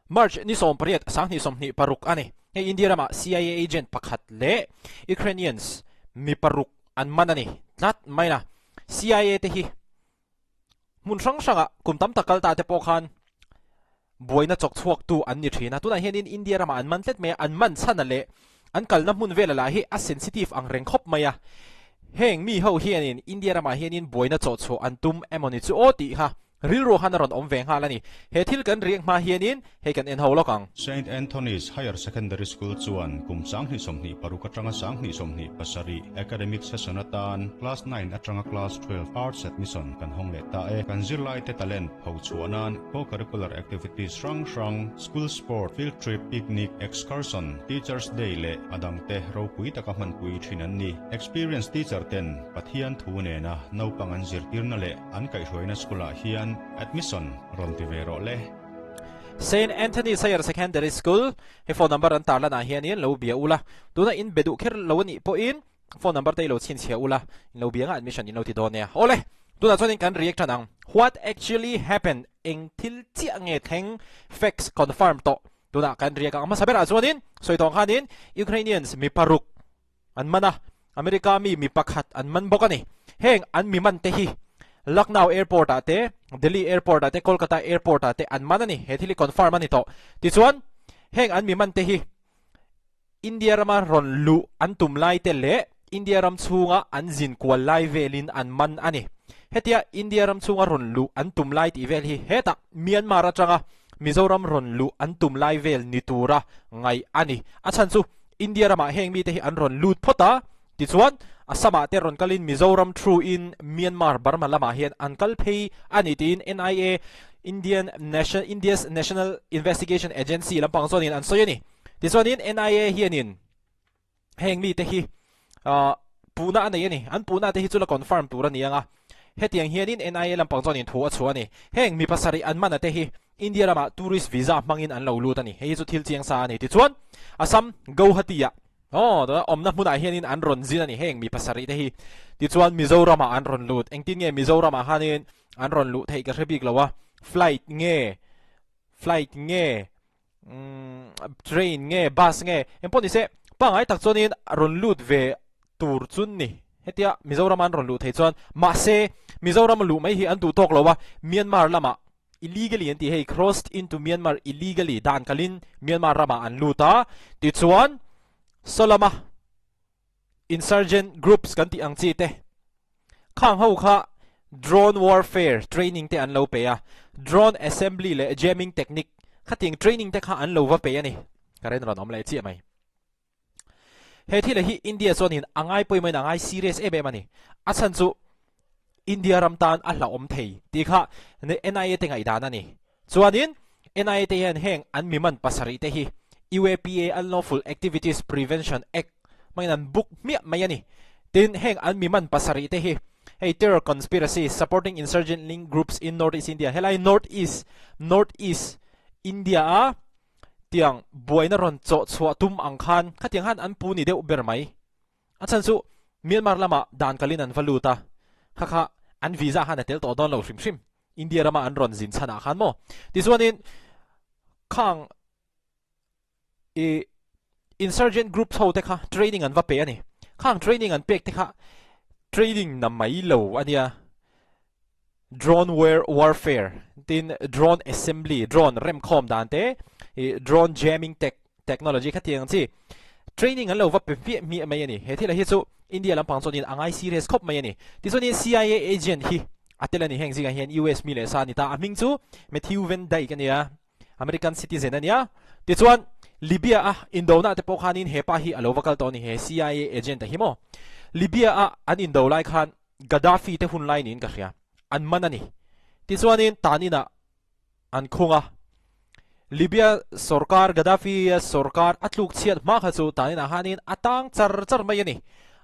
March ni som pariat sang ni som ni paruk ani he India rama CIA agent pakhat le Ukrainians mi paruk an manani lat maina CIA te hi mun sang sanga kumtam takal ta te pokhan buaina chok chuak tu an ni thina tuna hianin India rama an man tlet me an man chana le an kalna mun vela la hi a sensitive ang reng khop maya heng mi ho hianin India rama hianin buaina chok chu an tum emoni chu oti ha ril ro hanaron om veng halani he thil kan riang ma hianin he kan en ho lokang St Anthony's Higher Secondary School chuan kum sang ni somni paruka atanga sang ni somni pasari academic session atan class 9 atanga class 12 arts admission kan hongle ta e kan zirlai te talent ho chuanan co-curricular activities rang school sport field trip picnic excursion teachers day le adang te ro pui taka man pui thinan ni experienced teacher ten pathian thune na no pangan zirtirna le an kai hroina skula hian admission rontivero le St Anthony's Higher Secondary School he phone number an tarla na hianin lo bia ula tuna in bedu kher lo ni po in phone number te lo chin chhe ula lo bia nga admission in lo ti don ya ole tuna chonin kan react nang what actually happened eng thil chi ange theng facts confirm to tuna kan react ang masabera chonin soitong khanin Ukrainians mi paruk an mana America mi pakhat an man bokani heng an mi man te hi Lucknow airport ate Delhi airport ate Kolkata airport ate an manani he thili confirm ani to ti chuan heng an mi man te hi India rama ron lu an tum lai te le India ram chunga an zin kwal lai velin an man ani hetia India ram chunga ron lu an tum lai ti vel hi heta Myanmar atanga Mizoram ron lu an tum lai vel ni tura ngai ani achan chu India rama heng mi te hi an ron lut phota ti chuan asama te ron kalin Mizoram through in Myanmar Burma lama hian ankal phei ani tin NIA India's National Investigation Agency lampang zonin an soyani ti zonin NIA hianin heng mi te hi puna anei ani an puna te hi chula confirm tura ni anga hetiang hianin NIA lampang zonin thu a chuani heng mi pasari an mana te hi India lama tourist visa mangin an lo lut ani hei chu thil chiang sa ani ti chuan Assam Guwahatiya da omna muna hianin an ron zin ani heng mi pasari te hi ti chuan Mizoram an ron lut engtin nge Mizoram hanin an ron lut thei ka hrebik lawa flight nge train nge bus nge emponi se pangai tak chonin ron lut ve tur chun ni hetia Mizoram an ron lut thei chuan ma se Mizoram lu mai hi an tu tok lawa Myanmar lama illegally anti hey crossed into Myanmar illegally dan kalin Myanmar rama an luta ti chuan Solama insurgent groups kanti ang chi te khang ho kha drone warfare training te an lo pe ya drone assembly le jamming technique khating training te kha an lo wa pe ani karen ron om lai chi mai he thi le hi India zonin angai poi mai angai serious e be mani achan chu India ramtan a la om thei ti kha NIA te ngai dan ani chuanin NIA te hian heng an mi man pasari te hi UAPA Unlawful Activities Prevention Act mainan book mi mayani tin heng an mi man pasari te hi hey terror conspiracy supporting insurgent link groups in Northeast India helai Northeast India a tiang buaina ron cho chua tum angkhan khatiang han an puni deu ber mai achan chu Myanmar lama dan kalin an valuta kha an visa han tel to don lo shim India rama an ron zin chana khan mo this one in khang insurgent groups ho te kha training an va pe ani khang training an pek te kha training na mai lo ania drone warfare tin drone assembly drone rem khom dan te drone jamming technology khatiang chi training an lo va pe mi mai ani he thila hi chu India lampang chonin angai serious khop mai ani ti choni CIA agent hi atelani heng zinga hian US mi le sa ni ta aming chu Matthew Van Dyke ania American citizen ania ti chuan Libya indona te pokhanin hepa hi alovakal to ni he CIA agent hi mo Libya an indo lai khan Gaddafi te hun line in ka khia an manani ti chuanin tanina an khunga Libya sarkar Gaddafi sarkar atluk chiat ma kha chu tanina hanin atang char mai ani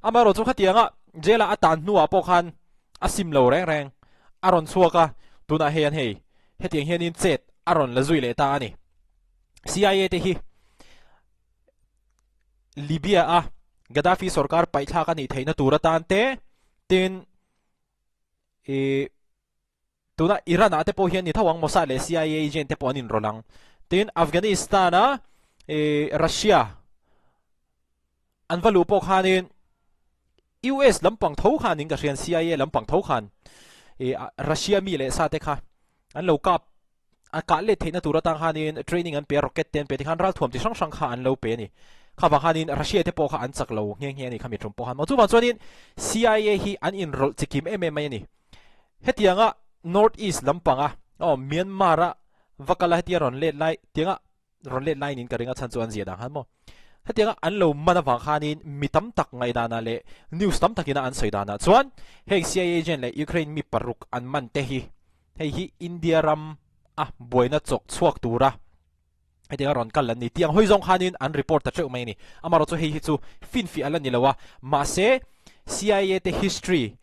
amaro chu khatianga jela atan nuwa pokhan asim lo reng aron chuaka tuna hian hei hetiang hianin chet aron la zui le ta ani CIA te hi Libya Gaddafi sarkar paithla ka ni theina turatan te tin tuna Iran ate po hian ni thawang Mossad le CIA agent te po anin rolang tin Afghanistan a Russia an valu po khanin US lampang tho khanin ka rian CIA lampang tho khan Russia mi le sa te kha an lo kap ka le theina tura tang khanin training an pe rocket ten pe khan ral thuam ti sang sang kha an lo pe ni kha wa khanin Russia te po kha an chak lo nge nge ni khami trum po han ma chu ba chuanin CIA hi an in rol chikim em mai ni hetianga North East lampanga Myanmar-ah vakala hetia ron let lai tianga ron let lai nin karinga chan chuan zia dang han mo hetianga an lo mana wang khanin mitam tak ngai dana le news tam takina an soi dana chuan hei CIA agent le Ukraine mi paruk an man te hi hei hi India ram buaina chok chuak tura hetianga ron kal an ni tiang hoizong khanin an report ta cheu mai ni amaro chu hei hi chu fin fi ala ni lawa ma se CIA te history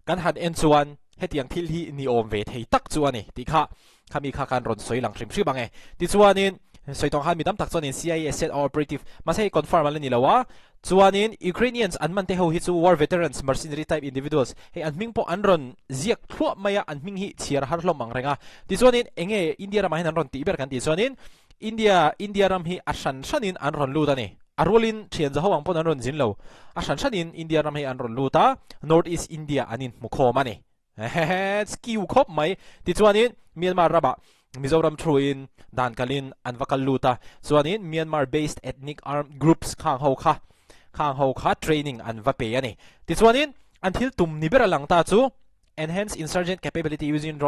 kan han en chuan hetiang thil hi ni om ve thei tak chuani ti kha khami kha kan ron soi lang hrim bange ti chuanin soitong han midam tak chuanin CIA set operative ma sei confirm ala ni lawa chuanin Ukrainians an man te ho hi chu war veterans mercenary type individuals he an ming po an ron ziak thua maya an ming hi chiar har hlom ang renga ti chuanin enge India ram hin an ron ti ber kan ti chuanin India ram hi ashan shanin an ron lu dani arolin thian za hawang pon an ron jin lo ashan shanin India ram hi an ron lu ta North East India anin mukho mani skill khop mai ti chuanin Myanmar raba Mizoram thruin dan kalin an vakal luta chuanin Myanmar based ethnic armed groups khang ho kha training an va pe ani ti chuanin until tum ni bera lang ta chu enhance insurgent capability using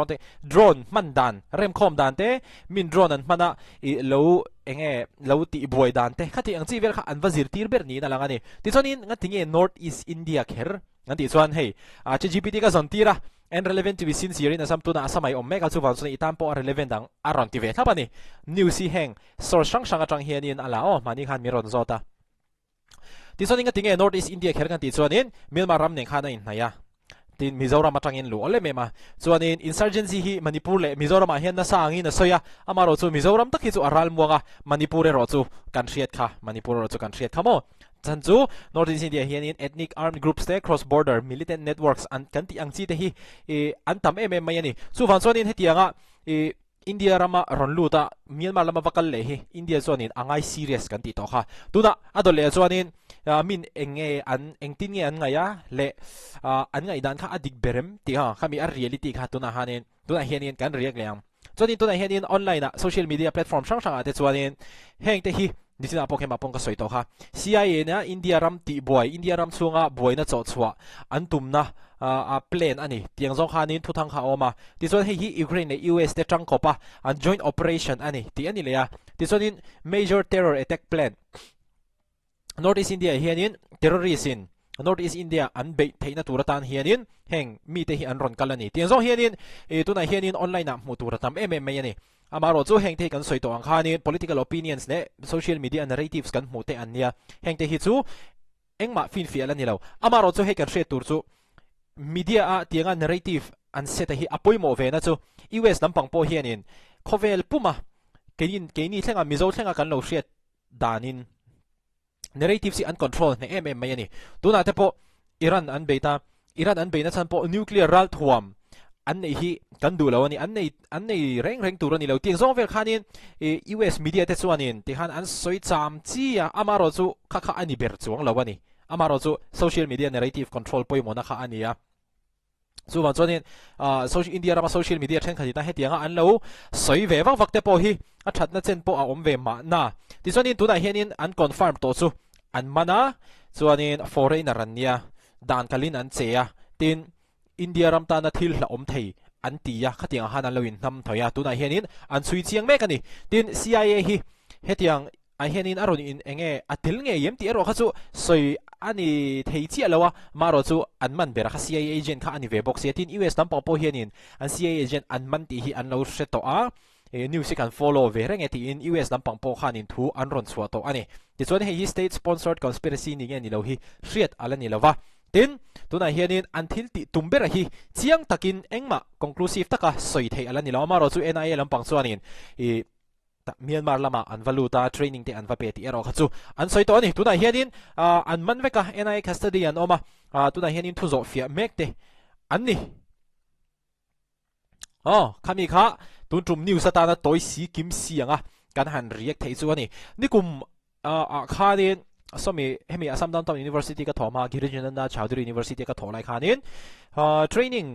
drone man dan rem khom dan te min drone an mana lo ti boy dan te khati ang chi vel kha an vazir tir ber ni na lang ani ti chuanin ngatinge North East India kher nganti chuan hei GPT ka zon tira and relevant to be seen here in asam tuna asamai omega chu vansun itampo relevant dang aron ti ve thabani new si heng sor sang sang atang hianin ala mani khan miron zota ti soninga tinge North East India kher kan ti chuanin Myanmar ram neng khana in naya tin Mizoram atangin lu ole mema chuanin insurgency hi Manipur le Mizoram a hian na sangi na soya amaro chu Mizoram takhi chu aral muanga Manipur ro chu kan riat kha Manipur ro chu kan riat khamo chanchu North East India hian in ethnic armed groups te cross border militant networks an kanti angchi te hi antam mai ani chu van chuanin hetianga India rama ron luta Myanmar lama vakal le hi India chuanin angai serious kan ti to kha tuna adole chuanin min enge an engtin nge an ngaya le an ngai dan kha adik berem ti ha khami a reality kha tuna hianin kan riak leang chuanin tuna hianin online na social media platform sang ate chuanin heng te hi nisina pokhe mapong ka soito kha CIA na India ram ti boy India ram chunga boy na chaw chwa antum na a plan ani tiang zong khanin thuthang kha oma ti chon hi Ukraine le US te tang kopa an joint operation ani ti ani leya ti chonin major terror attack plan North East India hianin terrorism North East India an be theina turatan hianin heng mi te hi an ron kalani tiang zong hianin tuna hianin online na mu turatam mai ani amaro chu hengte kan soito ang khanin political opinions le social media narratives kan hmute an nia hengte hi chu engma fin fi ala nilo amaro chu he kan she tur chu media a tianga narrative an set hi apoimo ve na chu US lampang po hianin khovel puma keini thlenga mizo thlenga kan lo hriat danin narrative si an control ne mai ani tuna te po Iran an beina chan po nuclear ral thuam an nei hi kan du lo ani an nei reng tur ani lo tiang zong vel khanin US media te chuanin ti han an soi cham chi amaro chu kha ani ber chuang lo ani amaro chu social media narrative control poimo na kha ania chu wa chuanin social India rama social media then khani ta hetianga an lo soi ve wak te po hi a that na chen po a om ve ma na ti chuanin tu na hianin an confirm to chu an mana chuanin foreigner an nia dan kalin an cheya tin India ram ta na thil la om thei an tia khatiang hanan loin nam thoya tu na hianin an sui chiang me kani tin CIA hi hetiang a hianin aron in enge atil nge yem ti ero kha chu soi ani thei chi alawa maro chu an man bera kha CIA agent kha ani ve box tin US nam pa po hianin an CIA agent an man ti hi an lo hreto a news kan follow ve reng eti in US lampang po khanin thu an ron chwa to ani ti chuan hei state sponsored conspiracy ni nge ni lo hi hriat ala ni lova tin tuna hianin until ti tumbera hi chiang takin engma conclusive taka soi thei ala ni lo maro chu NIA lampang chuanin Myanmar lama an valuta training te an va pe ti ero khachu an soi to ani tuna hianin an man veka NIA custody an oma tuna hianin thu zo fia mek te an ni khami kha tun trum news ata na toy si kim si anga kan han riek thei chu ani nikum khanin somi hemi Assam Downtown University ka thoma Girijana na Chowdhury University ka tholai khanin training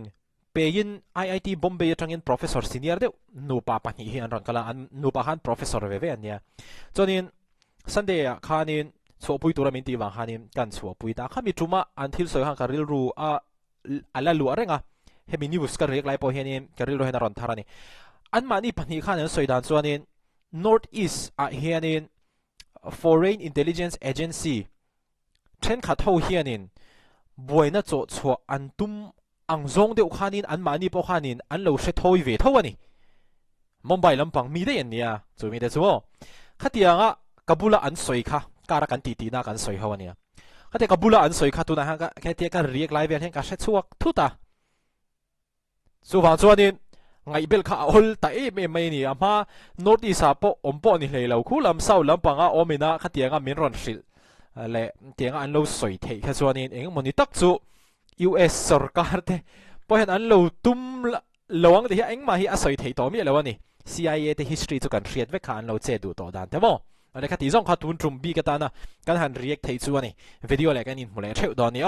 pein IIT Bombay atangin professor senior de nupa pani hi an ron kala an nupa han professor ve ania chonin Sunday khanin chopui tournament ti wang khanin kan chopui ta khami tuma until soi han karil ru ala lu arenga hemi news ka rek lai po henin karil ro hen ron tharani an mani pani khanin soidan chuanin Northeast hianin Foreign Intelligence Agency Chen khathau hianin buaina cho chho antum angzong de khanin an mani po khanin an lo she thoi ve thawani Mumbai lampang mi de ania chumi de chuo khatianga kabula an soi kha kara kan ti na kan soi hawania khate kabula an soi kha tu na ha ka khatia ka riek lai ve hen ka she chuak thuta chu wa chuanin ngai bel kha hol ta e me mai ni ama Northeast po ompo ni hlei khu lam sau lampanga omina khatianga min ron hril le tianga an lo soi thei kha chuanin eng moni tak chu US sarkar te pohen an lo tum lawang de hi eng ma hi a soi thei to mi lawani CIA te history chu kan riat ve kha an lo che du to dan te mo ane khati zong kha tun trum bi ka ta na kan han riek thei chu ani video le kan in mule theu don ni